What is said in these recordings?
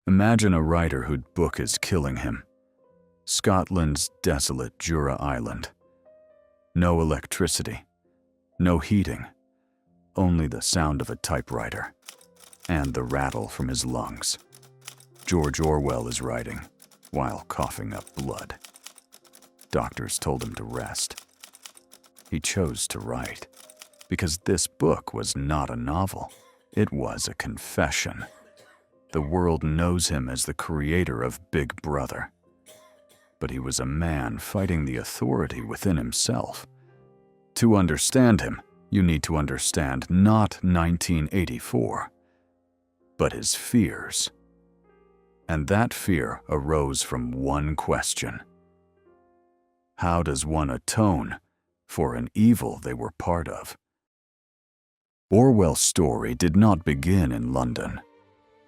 Imagine a writer whose book is killing him. Scotland's desolate Jura Island. No electricity, no heating, only the sound of a typewriter and the rattle from his lungs. George Orwell is writing while coughing up blood. Doctors told him to rest. He chose to write because this book was not a novel. It was a confession. The world knows him as the creator of Big Brother. But he was a man fighting the authority within himself. To understand him, you need to understand not 1984, but his fears. And that fear arose from one question. How does one atone for an evil they were part of? Orwell's story did not begin in London.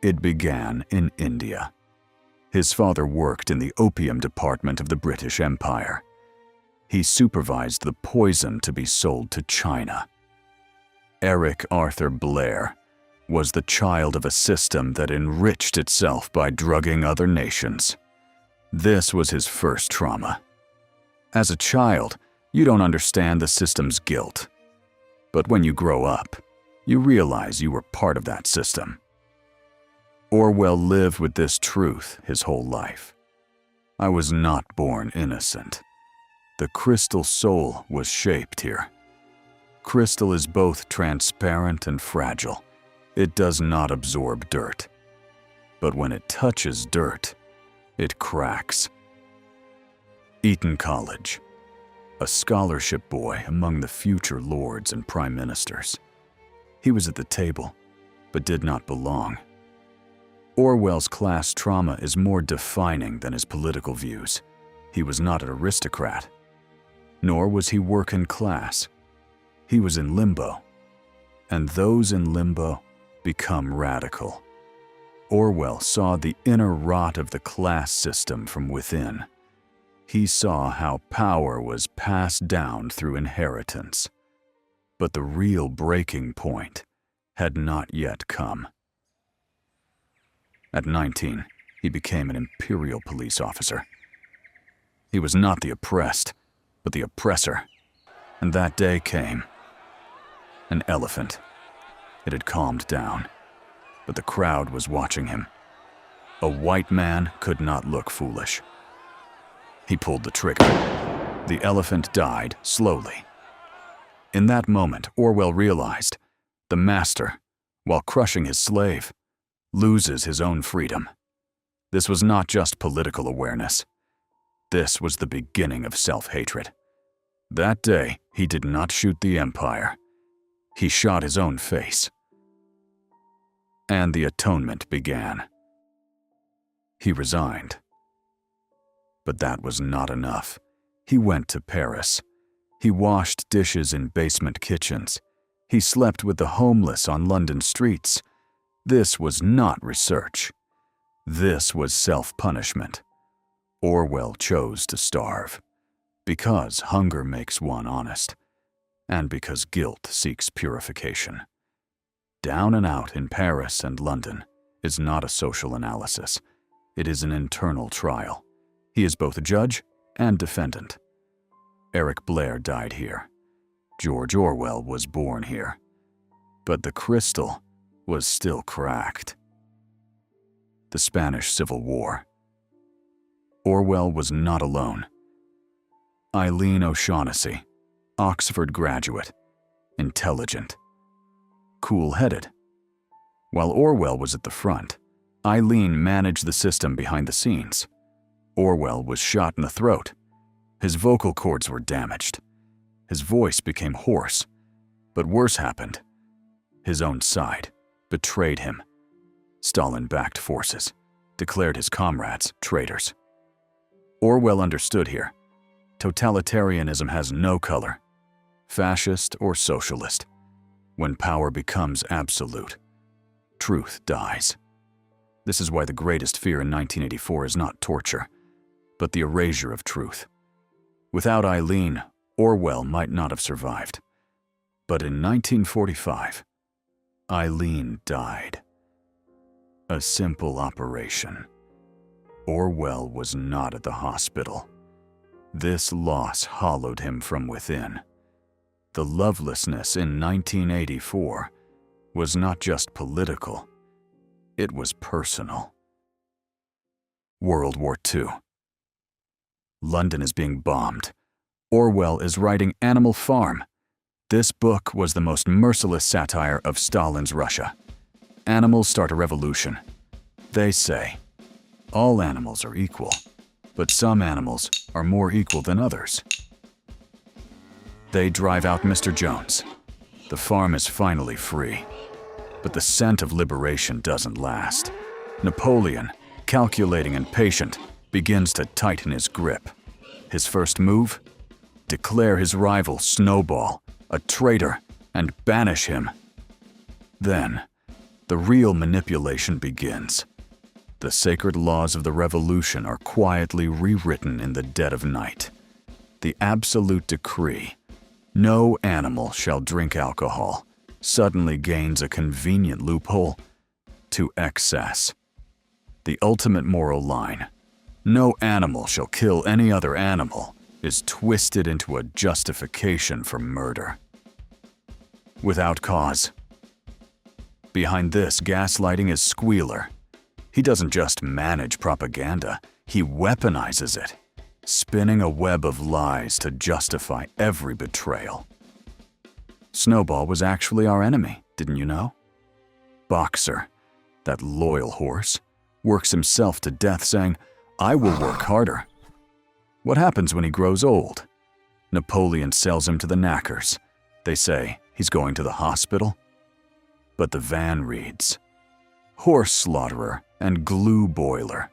It began in India. His father worked in the opium department of the British Empire. He supervised the poison to be sold to China. Eric Arthur Blair was the child of a system that enriched itself by drugging other nations. This was his first trauma. As a child, you don't understand the system's guilt. But when you grow up, you realize you were part of that system. Orwell lived with this truth his whole life. I was not born innocent. The crystal soul was shaped here. Crystal is both transparent and fragile. It does not absorb dirt. But when it touches dirt, it cracks. Eton College. A scholarship boy among the future lords and prime ministers. He was at the table, but did not belong. Orwell's class trauma is more defining than his political views. He was not an aristocrat, nor was he working class. He was in limbo, and those in limbo become radical. Orwell saw the inner rot of the class system from within. He saw how power was passed down through inheritance. But the real breaking point had not yet come. At 19, he became an imperial police officer. He was not the oppressed, but the oppressor. And that day came. An elephant. It had calmed down, but the crowd was watching him. A white man could not look foolish. He pulled the trigger. The elephant died slowly. In that moment, Orwell realized the master, while crushing his slave, loses his own freedom. This was not just political awareness. This was the beginning of self-hatred. That day, he did not shoot the empire. He shot his own face. And the atonement began. He resigned. But that was not enough. He went to Paris. He washed dishes in basement kitchens. He slept with the homeless on London streets. This was not research. This was self-punishment. Orwell chose to starve, because hunger makes one honest, and because guilt seeks purification. Down and out in Paris and London is not a social analysis. It is an internal trial. He is both a judge and defendant. Eric Blair died here. George Orwell was born here. But the crystal was still cracked. The Spanish Civil War. Orwell was not alone. Eileen O'Shaughnessy, Oxford graduate, intelligent, cool-headed. While Orwell was at the front, Eileen managed the system behind the scenes. Orwell was shot in the throat. His vocal cords were damaged. His voice became hoarse. But worse happened. His own side betrayed him. Stalin-backed forces declared his comrades traitors. Orwell understood here. Totalitarianism has no color, fascist or socialist. When power becomes absolute, truth dies. This is why the greatest fear in 1984 is not torture, but the erasure of truth. Without Eileen, Orwell might not have survived. But in 1945, Eileen died. A simple operation. Orwell was not at the hospital. This loss hollowed him from within. The lovelessness in 1984 was not just political, it was personal. World War II. London is being bombed. Orwell is writing Animal Farm. This book was the most merciless satire of Stalin's Russia. Animals start a revolution. They say, all animals are equal, but some animals are more equal than others. They drive out Mr. Jones. The farm is finally free. But the scent of liberation doesn't last. Napoleon, calculating and patient, begins to tighten his grip. His first move? Declare his rival Snowball a traitor and banish him. Then, the real manipulation begins. The sacred laws of the revolution are quietly rewritten in the dead of night. The absolute decree, no animal shall drink alcohol, suddenly gains a convenient loophole to excess. The ultimate moral line, no animal shall kill any other animal, is twisted into a justification for murder. Without cause. Behind this gaslighting is Squealer. He doesn't just manage propaganda, he weaponizes it, spinning a web of lies to justify every betrayal. Snowball was actually our enemy, didn't you know? Boxer, that loyal horse, works himself to death saying, "I will work harder." What happens when he grows old? Napoleon sells him to the knackers. They say he's going to the hospital. But the van reads, "Horse slaughterer and glue boiler."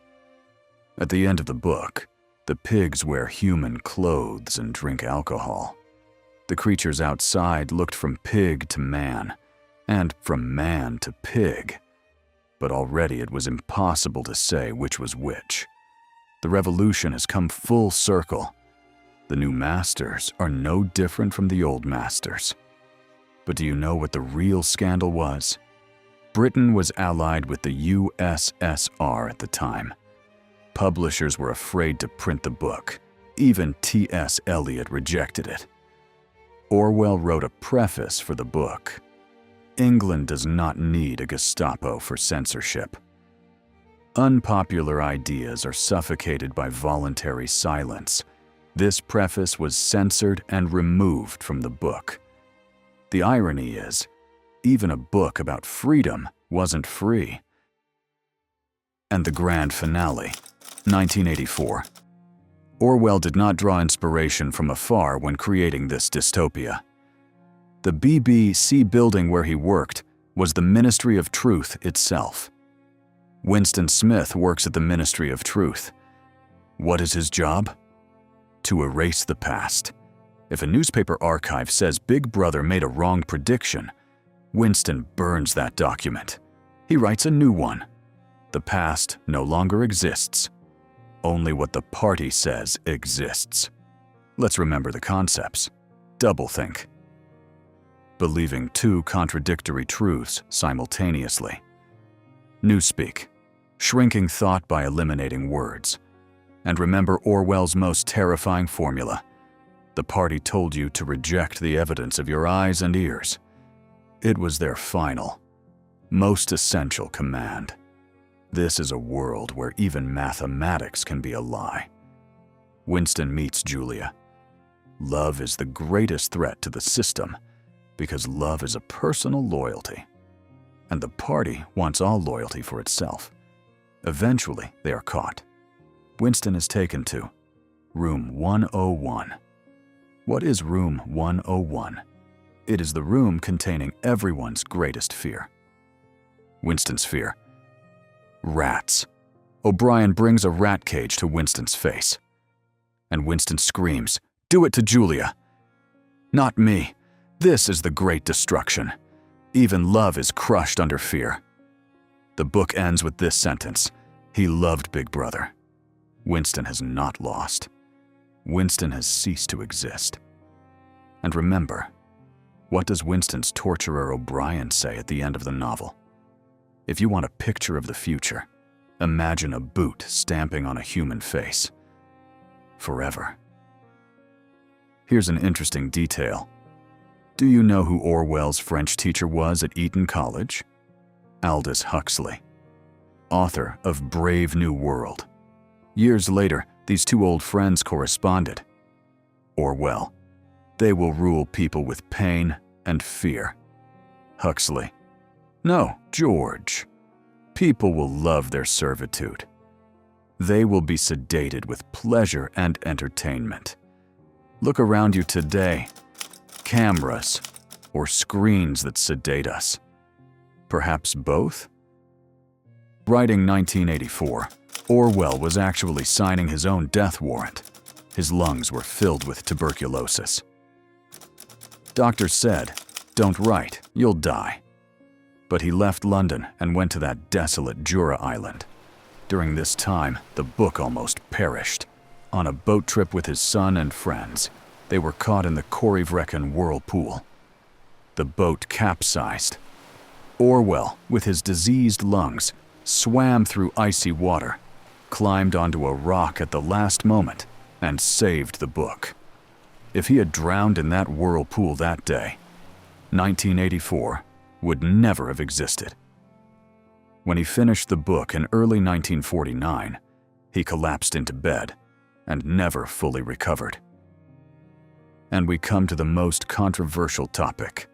At the end of the book, the pigs wear human clothes and drink alcohol. The creatures outside looked from pig to man, and from man to pig. But already it was impossible to say which was which. The revolution has come full circle. The new masters are no different from the old masters. But do you know what the real scandal was? Britain was allied with the USSR at the time. Publishers were afraid to print the book. Even T.S. Eliot rejected it. Orwell wrote a preface for the book. England does not need a Gestapo for censorship. Unpopular ideas are suffocated by voluntary silence. This preface was censored and removed from the book. The irony is, even a book about freedom wasn't free. And the grand finale, 1984. Orwell did not draw inspiration from afar when creating this dystopia. The BBC building where he worked was the Ministry of Truth itself. Winston Smith works at the Ministry of Truth. What is his job? To erase the past. If a newspaper archive says Big Brother made a wrong prediction, Winston burns that document. He writes a new one. The past no longer exists. Only what the party says exists. Let's remember the concepts. Doublethink. Believing two contradictory truths simultaneously. Newspeak. Shrinking thought by eliminating words. And remember Orwell's most terrifying formula. The party told you to reject the evidence of your eyes and ears. It was their final, most essential command. This is a world where even mathematics can be a lie. Winston meets Julia. Love is the greatest threat to the system because love is a personal loyalty. And the party wants all loyalty for itself. Eventually, they are caught. Winston is taken to Room 101. What is Room 101? It is the room containing everyone's greatest fear. Winston's fear. Rats. O'Brien brings a rat cage to Winston's face. And Winston screams, "Do it to Julia!" Not me. This is the great destruction. Even love is crushed under fear. The book ends with this sentence. He loved Big Brother. Winston has not lost. Winston has ceased to exist. And remember, what does Winston's torturer O'Brien say at the end of the novel? If you want a picture of the future, imagine a boot stamping on a human face. Forever. Here's an interesting detail. Do you know who Orwell's French teacher was at Eton College? Aldous Huxley, author of Brave New World. Years later, these two old friends corresponded. Orwell, they will rule people with pain and fear. Huxley, no, George, people will love their servitude. They will be sedated with pleasure and entertainment. Look around you today. Cameras or screens that sedate us. Perhaps both? Writing 1984, Orwell was actually signing his own death warrant. His lungs were filled with tuberculosis. Doctors said, "Don't write, you'll die." But he left London and went to that desolate Jura island. During this time, the book almost perished. On a boat trip with his son and friends, they were caught in the Corryvreckan whirlpool. The boat capsized. Orwell, with his diseased lungs, swam through icy water, climbed onto a rock at the last moment, and saved the book. If he had drowned in that whirlpool that day, 1984 would never have existed. When he finished the book in early 1949, he collapsed into bed and never fully recovered. And we come to the most controversial topic,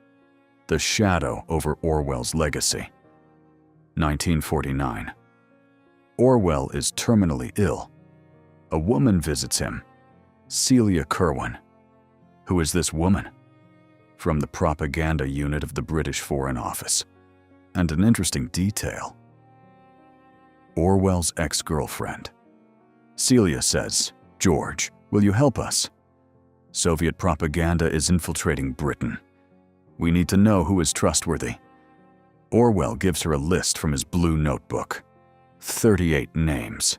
the shadow over Orwell's legacy. 1949. Orwell is terminally ill. A woman visits him, Celia Kirwan. Who is this woman? From the propaganda unit of the British Foreign Office. And an interesting detail. Orwell's ex-girlfriend. Celia says, "George, will you help us? Soviet propaganda is infiltrating Britain. We need to know who is trustworthy." Orwell gives her a list from his blue notebook. 38 names.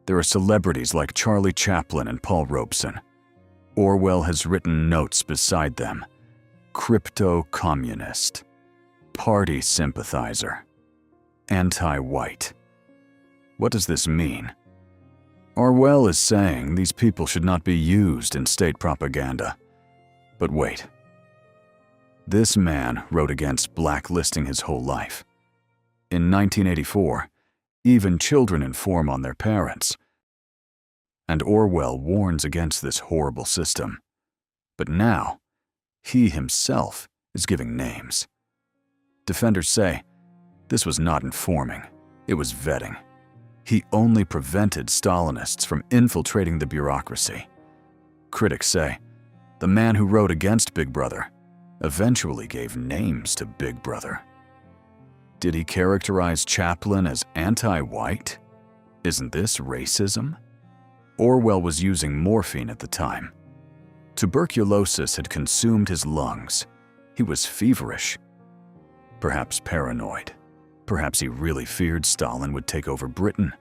There are celebrities like Charlie Chaplin and Paul Robeson. Orwell has written notes beside them. Crypto-communist. Party sympathizer. Anti-white. What does this mean? Orwell is saying these people should not be used in state propaganda. But wait. This man wrote against blacklisting his whole life. In 1984, even children inform on their parents. And Orwell warns against this horrible system. But now, he himself is giving names. Defenders say, this was not informing, it was vetting. He only prevented Stalinists from infiltrating the bureaucracy. Critics say, the man who wrote against Big Brother eventually gave names to Big Brother. Did he characterize Chaplin as anti-white? Isn't this racism? Orwell was using morphine at the time. Tuberculosis had consumed his lungs. He was feverish. Perhaps paranoid. Perhaps he really feared Stalin would take over Britain.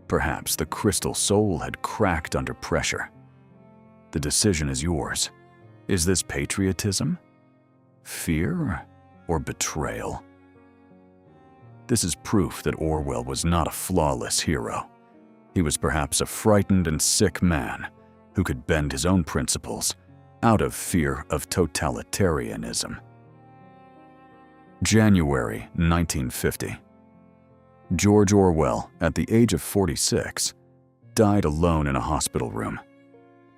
Perhaps the crystal soul had cracked under pressure. The decision is yours. Is this patriotism? Fear? Or betrayal? This is proof that Orwell was not a flawless hero. He was perhaps a frightened and sick man who could bend his own principles out of fear of totalitarianism. January 1950. George Orwell, at the age of 46, died alone in a hospital room.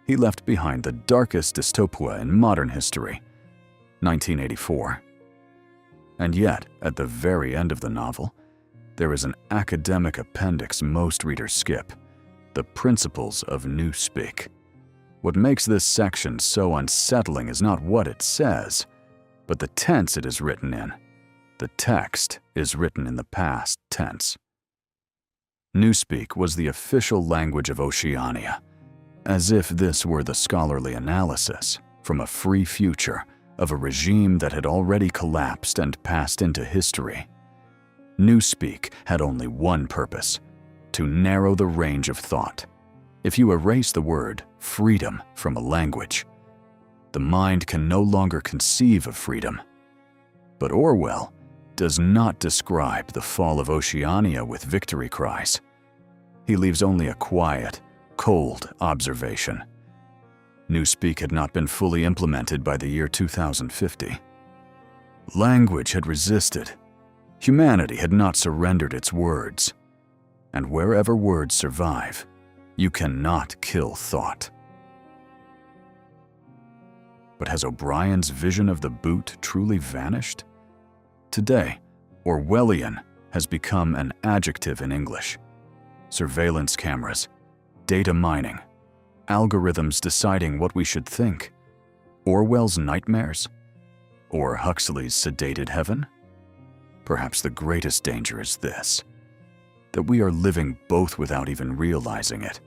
He left behind the darkest dystopia in modern history, 1984. And yet, at the very end of the novel, there is an academic appendix most readers skip, the principles of Newspeak. What makes this section so unsettling is not what it says, but the tense it is written in. The text is written in the past tense. Newspeak was the official language of Oceania, as if this were the scholarly analysis from a free future of a regime that had already collapsed and passed into history. Newspeak had only one purpose: to narrow the range of thought. If you erase the word freedom from a language, the mind can no longer conceive of freedom. But Orwell does not describe the fall of Oceania with victory cries. He leaves only a quiet, cold observation. Newspeak had not been fully implemented by the year 2050. Language had resisted. Humanity had not surrendered its words. And wherever words survive, you cannot kill thought. But has O'Brien's vision of the boot truly vanished? Today, Orwellian has become an adjective in English. Surveillance cameras, data mining, algorithms deciding what we should think. Orwell's nightmares? Or Huxley's sedated heaven? Perhaps the greatest danger is this, that we are living both without even realizing it.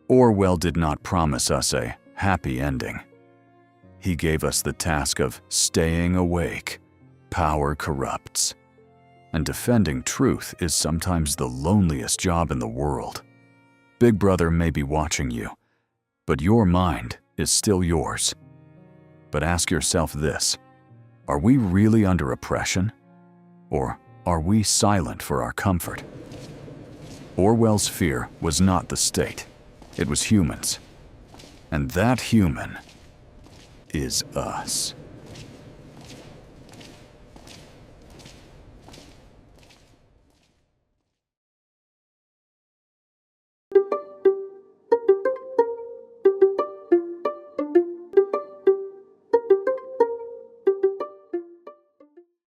Orwell did not promise us a happy ending. He gave us the task of staying awake. Power corrupts. And defending truth is sometimes the loneliest job in the world. Big Brother may be watching you, but your mind is still yours. But ask yourself this: are we really under oppression? Or are we silent for our comfort? Orwell's fear was not the state. It was humans. And that human is us.